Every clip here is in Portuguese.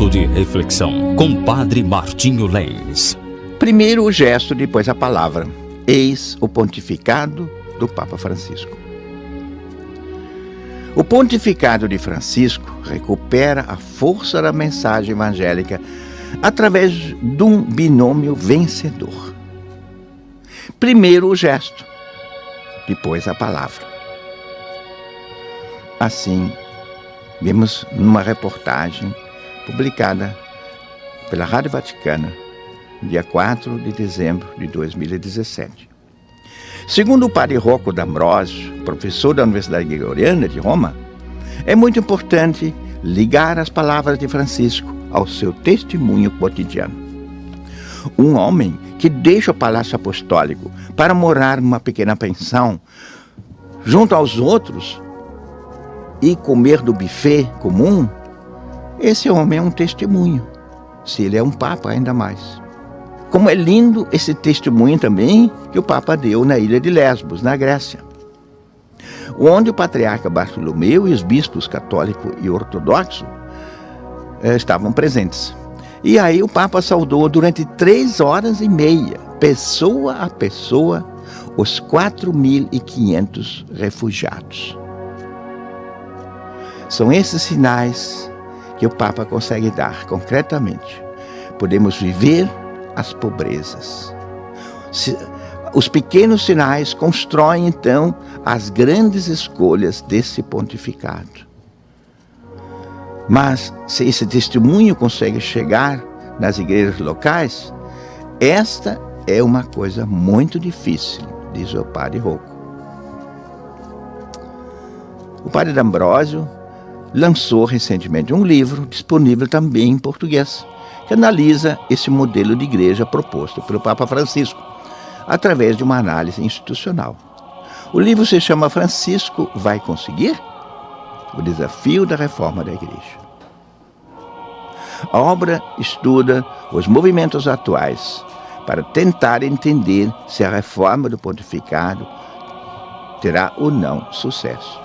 Momento de reflexão com Padre Martinho Lenz. Primeiro o gesto, depois a palavra. Eis o pontificado do Papa Francisco. O pontificado de Francisco recupera a força da mensagem evangélica através de um binômio vencedor. Primeiro o gesto, depois a palavra. Assim, vimos numa reportagem publicada pela Rádio Vaticana, no dia 4 de dezembro de 2017. Segundo o padre Rocco D'Ambrosio, professor da Universidade Gregoriana de Roma, é muito importante ligar as palavras de Francisco ao seu testemunho cotidiano. Um homem que deixa o palácio apostólico para morar numa pequena pensão junto aos outros e comer do buffet comum, esse homem é um testemunho, se ele é um papa ainda mais. Como é lindo esse testemunho também que o Papa deu na ilha de Lesbos, na Grécia, onde o patriarca Bartolomeu e os bispos católico e ortodoxo estavam presentes. E aí o Papa saudou durante 3 horas e meia, pessoa a pessoa, os 4.500 refugiados. São esses sinais que o Papa consegue dar concretamente. Podemos viver as pobrezas. Os pequenos sinais constroem, então, as grandes escolhas desse pontificado. Mas, se esse testemunho consegue chegar nas igrejas locais, esta é uma coisa muito difícil, diz o padre Rocco. O padre D'Ambrosio lançou recentemente um livro, disponível também em português, que analisa esse modelo de igreja proposto pelo Papa Francisco, através de uma análise institucional. O livro se chama Francisco Vai Conseguir? O Desafio da Reforma da Igreja. A obra estuda os movimentos atuais para tentar entender se a reforma do pontificado terá ou não sucesso.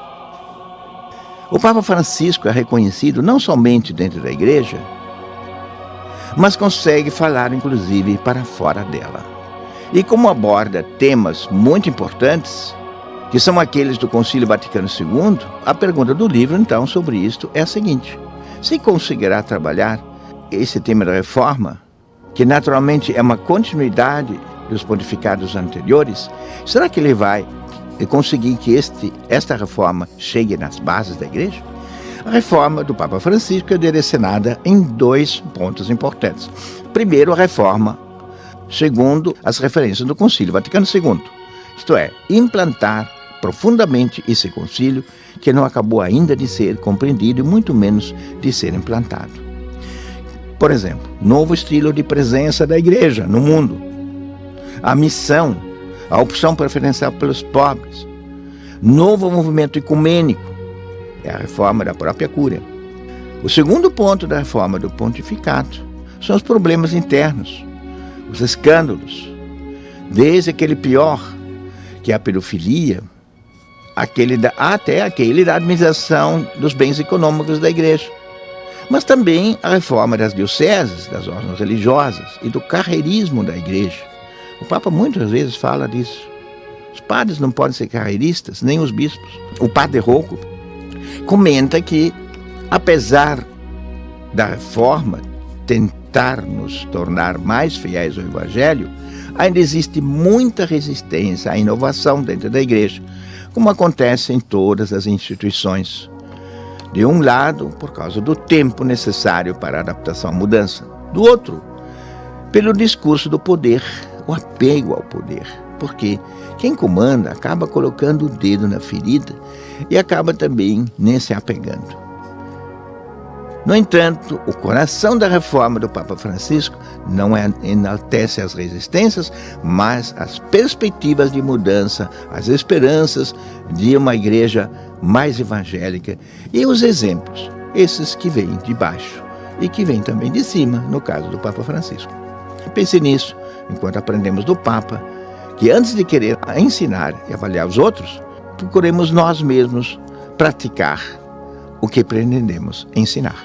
O Papa Francisco é reconhecido não somente dentro da igreja, mas consegue falar inclusive para fora dela. E como aborda temas muito importantes, que são aqueles do Concílio Vaticano II, a pergunta do livro, então, sobre isto é a seguinte: se conseguirá trabalhar esse tema da reforma, que naturalmente é uma continuidade dos pontificados anteriores, será que ele vai conseguir que esta reforma chegue nas bases da igreja? A reforma do Papa Francisco é direcionada em 2 pontos importantes. Primeiro, a reforma segundo as referências do Concílio Vaticano II, isto é, implantar profundamente esse concílio que não acabou ainda de ser compreendido e muito menos de ser implantado. Por exemplo, novo estilo de presença da igreja no mundo, a missão, a opção preferencial pelos pobres, novo movimento ecumênico, é a reforma da própria cúria. O segundo ponto da reforma do pontificado são os problemas internos, os escândalos, desde aquele pior, que é a pedofilia, até aquele da administração dos bens econômicos da igreja. Mas também a reforma das dioceses, das ordens religiosas e do carreirismo da igreja. O Papa muitas vezes fala disso. Os padres não podem ser carreiristas, nem os bispos. O padre Rocco comenta que, apesar da reforma tentar nos tornar mais fiéis ao Evangelho, ainda existe muita resistência à inovação dentro da igreja, como acontece em todas as instituições. De um lado, por causa do tempo necessário para a adaptação à mudança. Do outro, pelo discurso do poder, o apego ao poder. Porque quem comanda acaba colocando o dedo na ferida e acaba também nem se apegando. No entanto, o coração da reforma do Papa Francisco não enaltece as resistências, mas as perspectivas de mudança, as esperanças de uma igreja mais evangélica e os exemplos, esses que vêm de baixo e que vêm também de cima, no caso do Papa Francisco. Pense nisso, enquanto aprendemos do Papa, que antes de querer ensinar e avaliar os outros, procuremos nós mesmos praticar o que pretendemos ensinar.